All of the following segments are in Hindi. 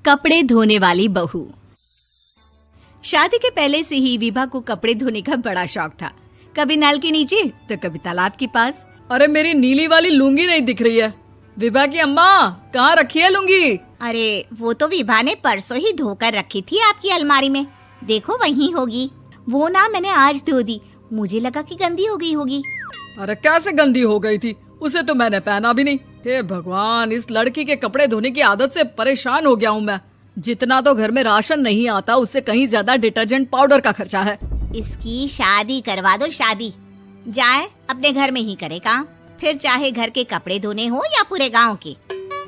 कपड़े धोने वाली बहू। शादी के पहले से ही विभा को कपड़े धोने का बड़ा शौक था। कभी नल के नीचे तो कभी तालाब के पास। अरे मेरी नीली वाली लुंगी नहीं दिख रही है। विभा की अम्मा, कहाँ रखी है लुंगी? अरे वो तो विभा ने परसों ही धोकर रखी थी आपकी अलमारी में, देखो वहीं होगी। वो ना मैंने आज धो दी, मुझे लगा कि गंदी हो गई होगी। अरे कैसे गंदी हो गई थी? उसे तो मैंने पहना भी नहीं। हे भगवान, इस लड़की के कपड़े धोने की आदत से परेशान हो गया हूँ मैं। जितना तो घर में राशन नहीं आता, उससे कहीं ज्यादा डिटर्जेंट पाउडर का खर्चा है। इसकी शादी करवा दो, शादी जाए अपने घर में ही करे काम, फिर चाहे घर के कपड़े धोने हो या पूरे गांव के।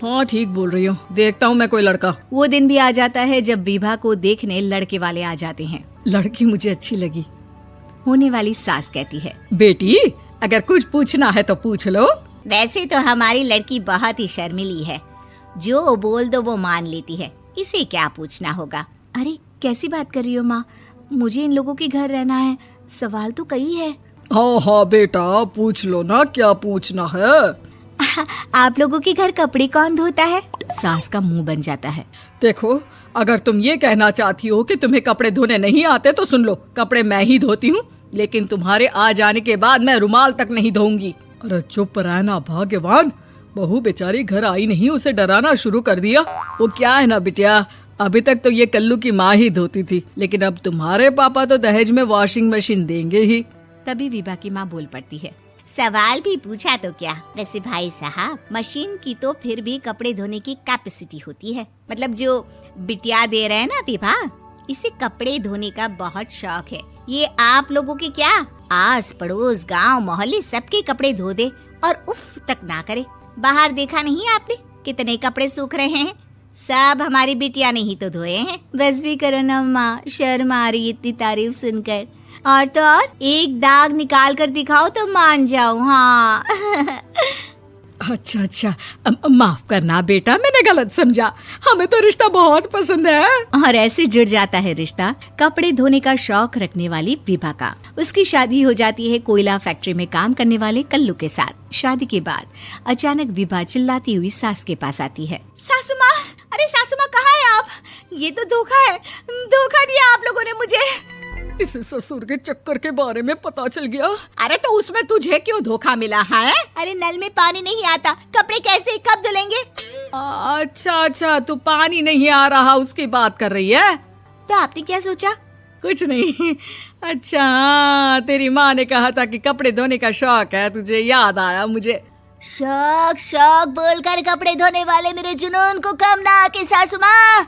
हाँ ठीक बोल रही हूँ, देखता हूँ मैं कोई लड़का। वो दिन भी आ जाता है जब विभा को देखने लड़के वाले आ जाते हैं। लड़की मुझे अच्छी लगी। होने वाली सास कहती है, बेटी अगर कुछ पूछना है तो पूछ लो। वैसे तो हमारी लड़की बहुत ही शर्मीली है, जो बोल दो वो मान लेती है, इसे क्या पूछना होगा। अरे कैसी बात कर रही हो माँ, मुझे इन लोगों के घर रहना है, सवाल तो कई है। हाँ हाँ बेटा, पूछ लो ना, क्या पूछना है। आप लोगों के घर कपड़े कौन धोता है? सास का मुंह बन जाता है। देखो, अगर तुम ये कहना चाहती हो कि तुम्हें कपड़े धोने नहीं आते तो सुन लो, कपड़े मैं ही धोती हूँ, लेकिन तुम्हारे आ जाने के बाद मैं रुमाल तक नहीं धोऊंगी। अरे चुप रहना भाग्यवान, बहू बेचारी घर आई नहीं, उसे डराना शुरू कर दिया। वो क्या है ना बिटिया, अभी तक तो ये कल्लू की माँ ही धोती थी, लेकिन अब तुम्हारे पापा तो दहेज में वॉशिंग मशीन देंगे ही। तभी विभा की माँ बोल पड़ती है, सवाल भी पूछा तो क्या। वैसे भाई साहब, मशीन की तो फिर भी कपड़े धोने की कैपेसिटी होती है। मतलब जो बिटिया दे रहे हैं ना विभा, इसे कपड़े धोने का बहुत शौक है। ये आप लोगों के क्या, आस पड़ोस गांव मोहल्ले सबके कपड़े धो दे और उफ तक ना करे। बाहर देखा नहीं आपने कितने कपड़े सूख रहे हैं? सब हमारी बिटिया ने ही तो धोए हैं। बस भी करो ना माँ, शर्म आ रही इतनी तारीफ सुनकर। और तो और एक दाग निकाल कर दिखाओ तो मान जाऊं। हाँ अच्छा, माफ करना बेटा, मैंने गलत समझा। हमें तो रिश्ता बहुत पसंद है। और ऐसे जुड़ जाता है रिश्ता कपड़े धोने का शौक रखने वाली विभा का। उसकी शादी हो जाती है कोयला फैक्ट्री में काम करने वाले कल्लू के साथ। शादी के बाद अचानक विभा चिल्लाती हुई सास के पास आती है। सासू माँ, अरे सासू माँ कहाँ है आप? ये तो धोखा है, धोखा दिया आप लोगों ने मुझे। इसे ससुर के चक्कर के बारे में पता चल गया। अरे तो उसमें तुझे क्यों धोखा मिला है? अरे नल में पानी नहीं आता, कपड़े कैसे कब धुलेंगे? अच्छा, तू पानी नहीं आ रहा उसकी बात कर रही है। तो आपने क्या सोचा? कुछ नहीं। अच्छा, तेरी माँ ने कहा था कि कपड़े धोने का शौक है तुझे, याद आया मुझे। शौक बोलकर कपड़े धोने वाले मेरे जुनून को कम ना आके सासू माँ,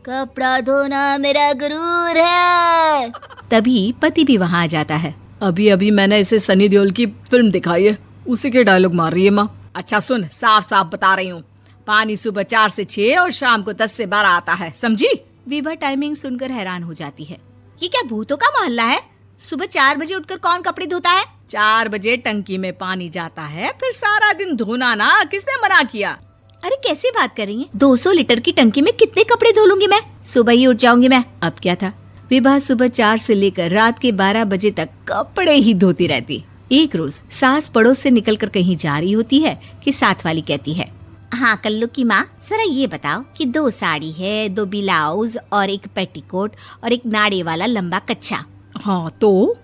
कपड़ा धोना मेरा गुरूर है। तभी पति भी वहाँ आ जाता है। अभी मैंने इसे सनी देओल की फिल्म दिखाई है, उसी के डायलॉग मार रही है माँ। अच्छा सुन, साफ साफ बता रही हूँ, पानी सुबह 4 से 6 और शाम को 10 से 12 आता है, समझी? विभा टाइमिंग सुनकर हैरान हो जाती है। ये क्या भूतों का मोहल्ला है? सुबह 4 बजे उठकर कौन कपड़े धोता है? 4 बजे टंकी में पानी जाता है, फिर सारा दिन धोना ना, किसने मना किया? अरे कैसी बात कर रही हैं? 200 लीटर की टंकी में कितने कपड़े धो लूंगी मैं? सुबह ही उठ जाऊंगी मैं। अब क्या था, विभा सुबह 4 से लेकर रात के 12 बजे तक कपड़े ही धोती रहती। एक रोज सास पड़ोस से निकलकर कहीं जा रही होती है कि साथ वाली कहती है, हाँ कल्लू की माँ, जरा ये बताओ कि 2 साड़ी है, 2 ब्लाउज और एक पेटीकोट और एक नाड़े वाला लंबा कच्छा। हाँ तो?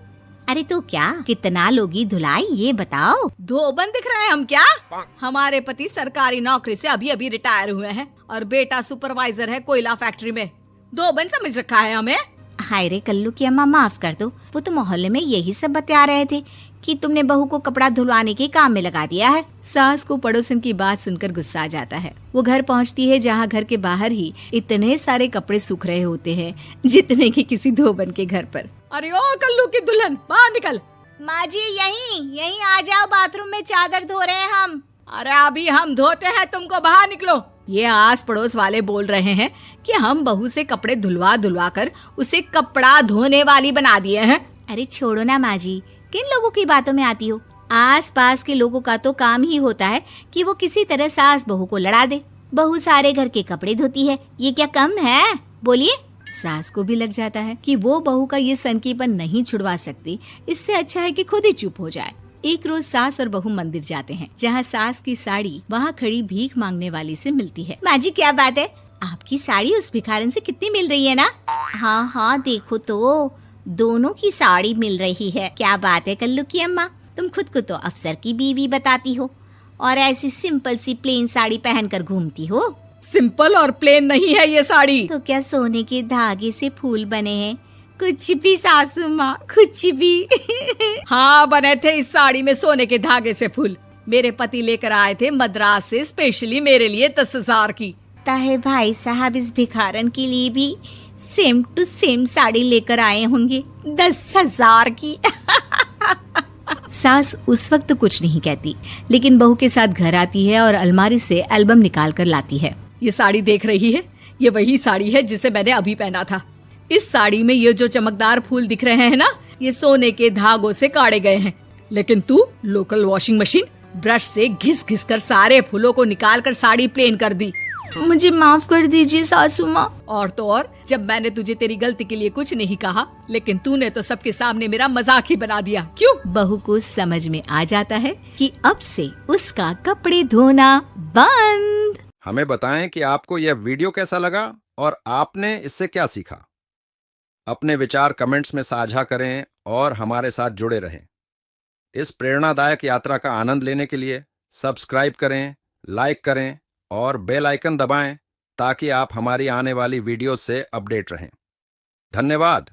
अरे तो क्या, कितना लोगी धुलाई ये बताओ। धोबन दिख रहे हैं हम क्या? हमारे पति सरकारी नौकरी से अभी रिटायर हुए हैं और बेटा सुपरवाइजर है कोयला फैक्ट्री में। धोबन समझ रखा है हमें? हाय रे कल्लू की अम्मा, माफ कर दो, वो तो मोहल्ले में यही सब बता रहे थे कि तुमने बहू को कपड़ा धुलवाने के काम में लगा दिया है। सास को पड़ोसन की बात सुनकर गुस्सा आ जाता है। वो घर पहुंचती है जहां घर के बाहर ही इतने सारे कपड़े सूख रहे होते हैं जितने कि किसी धोबन के घर पर। अरे ओ कल्लू की दुल्हन, बाहर निकल। माँ जी यहीं आ जाओ, बाथरूम में चादर धो रहे हैं हम। अरे अभी हम धोते हैं, तुमको बाहर निकलो। ये आस पड़ोस वाले बोल रहे हैं कि हम बहू से कपड़े धुलवा कर उसे कपड़ा धोने वाली बना दिए हैं। अरे छोड़ो ना माँ जी, किन लोगों की बातों में आती हो? आस पास के लोगों का तो काम ही होता है कि वो किसी तरह सास बहू को लड़ा दे। बहू सारे घर के कपड़े धोती है, ये क्या कम है? बोलिए। सास को भी लग जाता है कि वो बहू का ये सनकीपन नहीं छुड़वा सकती, इससे अच्छा है कि खुद ही चुप हो जाए। एक रोज सास और बहू मंदिर जाते हैं, जहाँ सास की साड़ी वहाँ खड़ी भीख मांगने वाली से मिलती है। माँ जी क्या बात है, आपकी साड़ी उस भिखारन से कितनी मिल रही है ना? हाँ हाँ, देखो तो दोनों की साड़ी मिल रही है। क्या बात है कल्लू की अम्मा, तुम खुद को तो अफसर की बीवी बताती हो और ऐसी सिंपल सी प्लेन साड़ी पहनकर घूमती हो। सिंपल और प्लेन नहीं है ये साड़ी। तो क्या सोने के धागे से फूल बने हैं? कुछ भी सासू माँ, कुछ भी। हाँ, बने थे इस साड़ी में सोने के धागे से फूल। मेरे पति लेकर आए थे मद्रास से स्पेशली मेरे लिए 10,000 की। ताहे भाई साहब इस भिखारन के लिए भी सेम टू सेम साड़ी लेकर आए होंगे 10,000 की। सास उस वक्त तो कुछ नहीं कहती, लेकिन बहू के साथ घर आती है और अलमारी से एल्बम निकाल कर लाती है। ये साड़ी देख रही है, ये वही साड़ी है जिसे मैंने अभी पहना था। इस साड़ी में ये जो चमकदार फूल दिख रहे हैं ना, ये सोने के धागों से काढ़े गए हैं। लेकिन तू लोकल वॉशिंग मशीन ब्रश से घिस घिस कर सारे फूलों को निकाल कर साड़ी प्लेन कर दी। मुझे माफ कर दीजिए सासू माँ। और तो और, जब मैंने तुझे तेरी गलती के लिए कुछ नहीं कहा, लेकिन तूने तो सबके सामने मेरा मजाक ही बना दिया। क्यों? बहू को समझ में आ जाता है कि अब से उसका कपड़े धोना बंद। हमें बताएं कि आपको यह वीडियो कैसा लगा और आपने इससे क्या सीखा। अपने विचार कमेंट्स में साझा करें और हमारे साथ जुड़े रहें। इस प्रेरणादायक यात्रा का आनंद लेने के लिए सब्सक्राइब करें, लाइक करें और बेल आइकन दबाएं ताकि आप हमारी आने वाली वीडियो से अपडेट रहें। धन्यवाद।